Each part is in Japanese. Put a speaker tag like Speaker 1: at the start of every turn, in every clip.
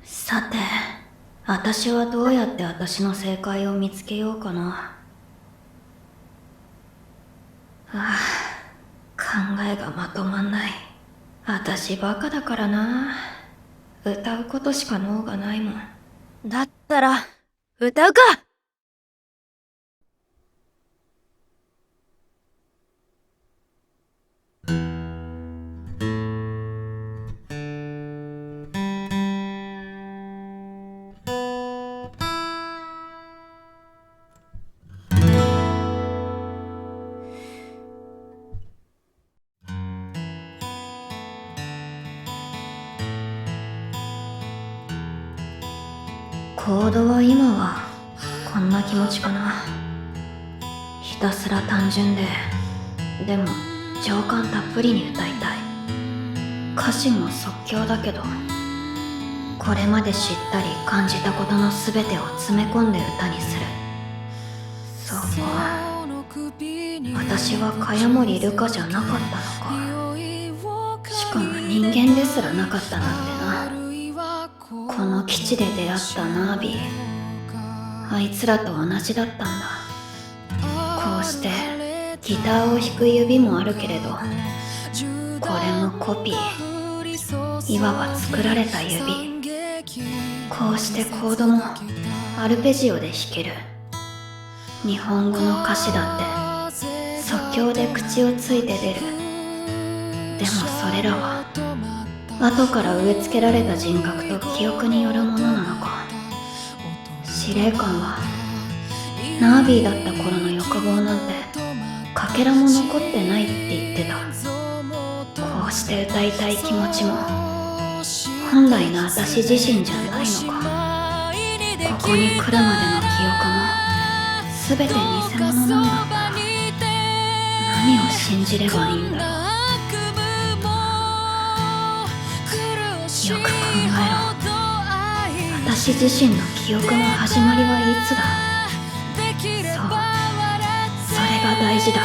Speaker 1: さて、私はどうやって私の正解を見つけようかな。考えがまとまんない。私バカだからな。歌うことしか脳がないもん。
Speaker 2: だったら、歌うか。
Speaker 1: コードは今はこんな気持ちかな。ひたすら単純でも情感たっぷりに歌いたい。歌詞も即興だけど、これまで知ったり感じたことの全てを詰め込んで歌にする。そう、私は茅森ルカじゃなかったのか。しかも人間ですらなかったなんてな。この基地で出会ったナービー、あいつらと同じだったんだ。こうしてギターを弾く指もあるけれど、これもコピー、いわば作られた指。こうしてコードもアルペジオで弾ける。日本語の歌詞だって即興で口をついて出る。でもそれらは後から植え付けられた人格と記憶によるものなのか。司令官はナービーだった頃の欲望なんてかけらも残ってないって言ってた。こうして歌いたい気持ちも本来の私自身じゃないのか。ここに来るまでの記憶も全て偽物なんだったら何を信じればいいんだろう。よく考えろ。私自身の記憶の始まりはいつだ。そう、それが大事だ。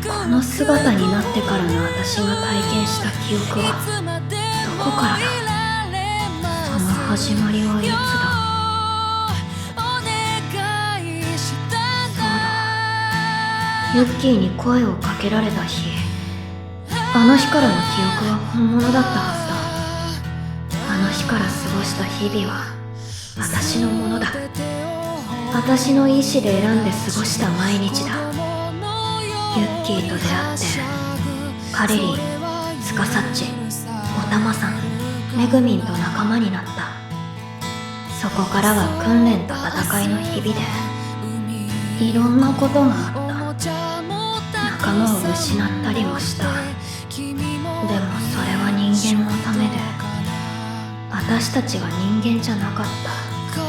Speaker 1: この姿になってからの私が体験した記憶はどこからだ。その始まりはいつだ。そうだ、ユッキーに声をかけられた日、あの日からの記憶は本物だったはずだ。あの日から過ごした日々は私のものだ。私の意志で選んで過ごした毎日だ。ユッキーと出会ってカレリン、スカサッチ、おたまさん、めぐみんと仲間になった。そこからは訓練と戦いの日々でいろんなことがあった。仲間を失ったりもした。でもそれは人間のためで、私たちは人間じゃなかった。そ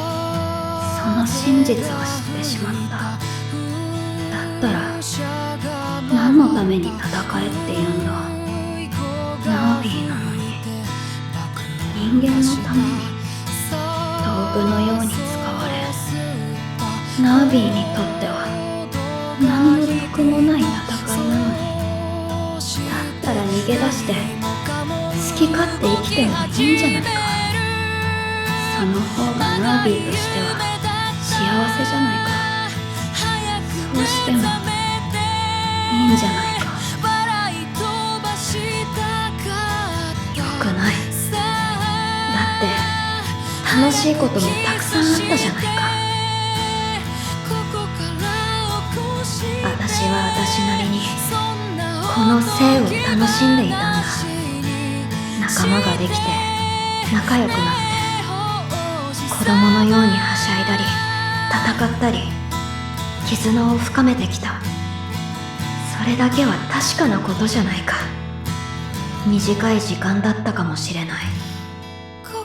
Speaker 1: の真実を知ってしまった。だったら何のために戦えって言うんだ。ナービーなのに人間のために道具のように使われ、ナービーにとっては何の得もない戦いなのに。だったら逃げ出して好き勝手生きてもいいんじゃないか。その方がナービーとしては幸せじゃないか。そうしてもいいんじゃないか。よくない。だって楽しいこともたくさんあったじゃないか。私は私なりにこの生を楽しんでいたんだ。仲間ができて仲良くなって、子供のようにはしゃいだり戦ったり絆を深めてきた。それだけは確かなことじゃないか。短い時間だったかもしれない。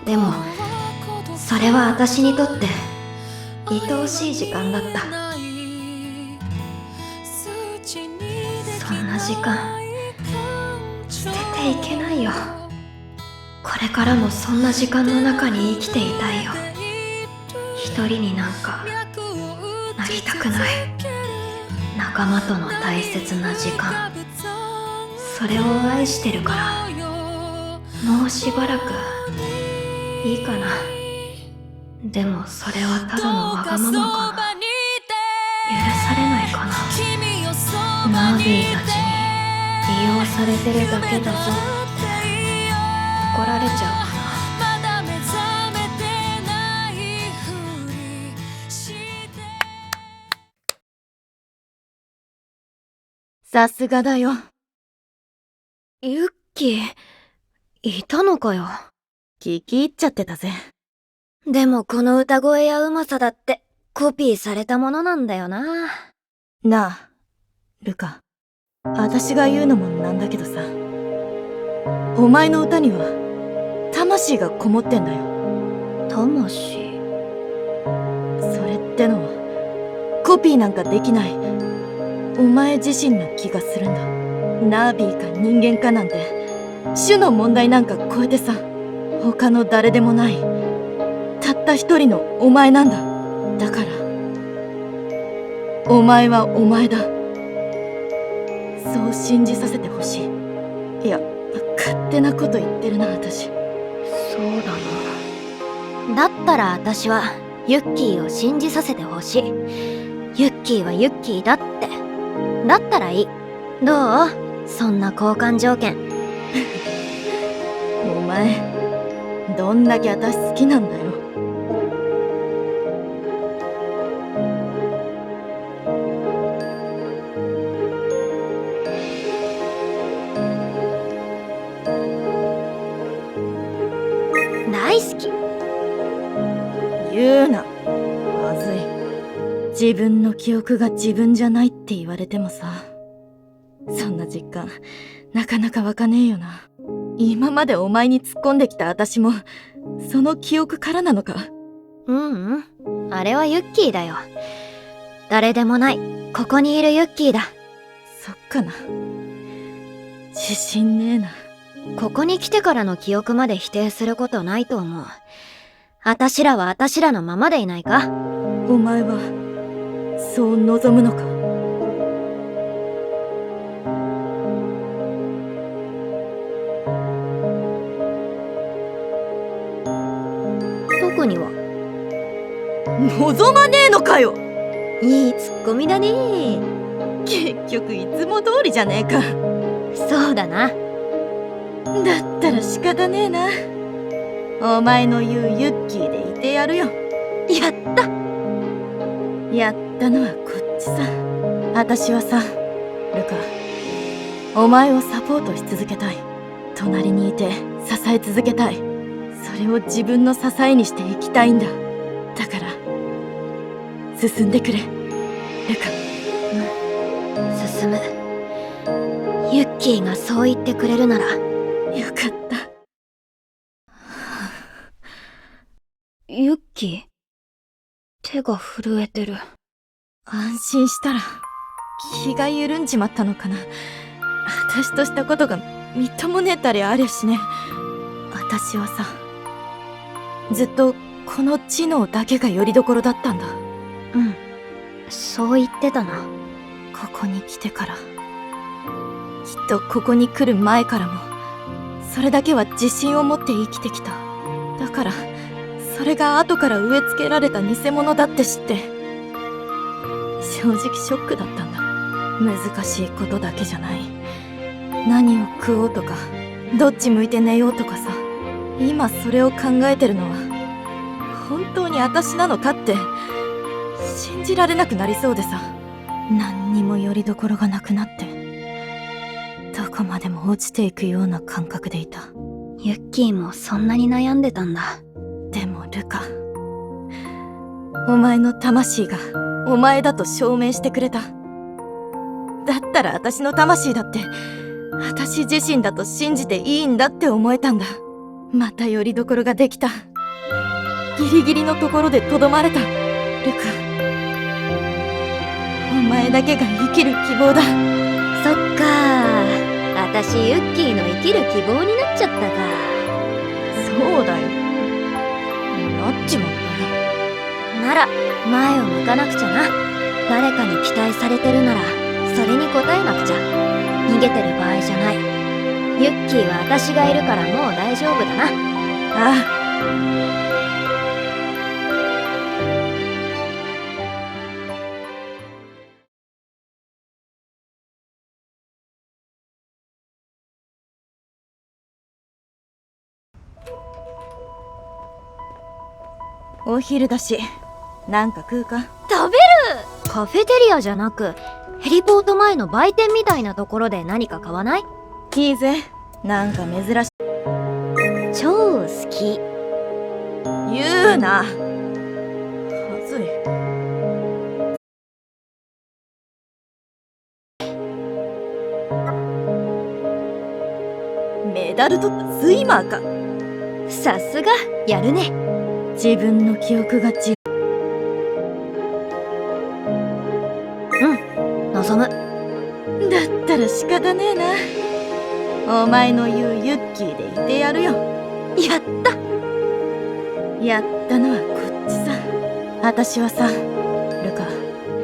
Speaker 1: でもそれは私にとって愛おしい時間だった。そんな時間捨てていけないよ。これからもそんな時間の中に生きていたいよ。一人になんかなりたくない。仲間との大切な時間、それを愛してるから、もうしばらくいいかな。でもそれはただのわがままかな。許されないかな。ナービーたちに利用されてるだけだぞって怒られちゃうかな。
Speaker 2: さすがだよ。
Speaker 1: ユッキー、いたのかよ。
Speaker 2: 聞き入っちゃってたぜ。
Speaker 1: でもこの歌声やうまさだってコピーされたものなんだよな。
Speaker 2: なあ、ルカ。私が言うのもなんだけどさ。お前の歌には、魂がこもってんだよ。
Speaker 1: 魂？
Speaker 2: それってのは、コピーなんかできない。お前自身の気がするんだ。ナービーか人間かなんて、種の問題なんか超えてさ、他の誰でもない。たった一人のお前なんだ。だから、お前はお前だ。そう信じさせてほしい。いや、勝手なこと言ってるな、私。
Speaker 1: そうだな。だったら私はユッキーを信じさせてほしい。ユッキーはユッキーだって。だったらいい。どう？そんな交換条件。
Speaker 2: お前、どんだけ私好きなんだよ。
Speaker 1: 大好き。
Speaker 2: 言うな。まずい。自分の記憶が自分じゃないって言われてもさ。そんな実感、なかなか湧かねえよな。今までお前に突っ込んできた私も、その記憶からなのか？
Speaker 1: ううん。あれはユッキーだよ。誰でもない、ここにいるユッキーだ。
Speaker 2: そっかな。自信ねえな。
Speaker 1: ここに来てからの記憶まで否定することないと思う。あたしらはあたしらのままでいないか？
Speaker 2: お前は、そう望むのか？
Speaker 1: 特には。
Speaker 2: 望まねえのかよ！
Speaker 1: いいツッコミだね。
Speaker 2: 結局いつも通りじゃねえか。
Speaker 1: そうだな。
Speaker 2: だったら仕方ねえな。お前の言うユッキーでいてやるよ。
Speaker 1: やった。
Speaker 2: やったのはこっちさ。私はさ、ルカ、お前をサポートし続けたい。隣にいて支え続けたい。それを自分の支えにしていきたいんだ。だから、進んでくれ、ルカ。
Speaker 1: 進む。ユッキーがそう言ってくれるなら。
Speaker 2: よかった。
Speaker 1: ユッキー？手が震えてる。
Speaker 2: 安心したら、気が緩んじまったのかな。私としたことがみっともねえたりありゃしね。私はさ、ずっとこの知能だけが拠り所だったんだ。
Speaker 1: うん、そう言ってたな。
Speaker 2: ここに来てから、きっとここに来る前からも、それだけは自信を持って生きてきた。だから、それが後から植え付けられた偽物だって知って、正直ショックだったんだ。難しいことだけじゃない。何を食おうとか、どっち向いて寝ようとかさ、今それを考えてるのは、本当に私なのかって、信じられなくなりそうでさ、何にも拠り所がなくなって、どこまでも落ちていくような感覚でいた。
Speaker 1: ユッキーもそんなに悩んでたんだ。
Speaker 2: でもルカ、お前の魂がお前だと証明してくれた。だったら私の魂だって私自身だと信じていいんだって思えたんだ。また拠り所ができた。ギリギリのところでとどまれた。ルカ、お前だけが生きる希望だ。
Speaker 1: そっかー。私ユッキーの生きる希望になっちゃったか。
Speaker 2: そうだよ。なっちまったよ。
Speaker 1: なら前を向かなくちゃな。誰かに期待されてるならそれに応えなくちゃ。逃げてる場合じゃない。ユッキーは私がいるからもう大丈夫だな。
Speaker 2: ああ、お昼だし、なんか食うか。
Speaker 1: 食べる！カフェテリアじゃなくヘリポート前の売店みたいなところで何か買わない？
Speaker 2: いいぜ。なんか珍しい。
Speaker 1: 超好き。
Speaker 2: 言うな。はずい。メダル取ったスイマーか。
Speaker 1: さすがやるね。
Speaker 2: 自分の記憶が
Speaker 1: 望む。
Speaker 2: だったら仕方ねえな。お前の言うユッキーでいてやるよ。
Speaker 1: やった。
Speaker 2: やったのはこっちさ。私はさ、ルカ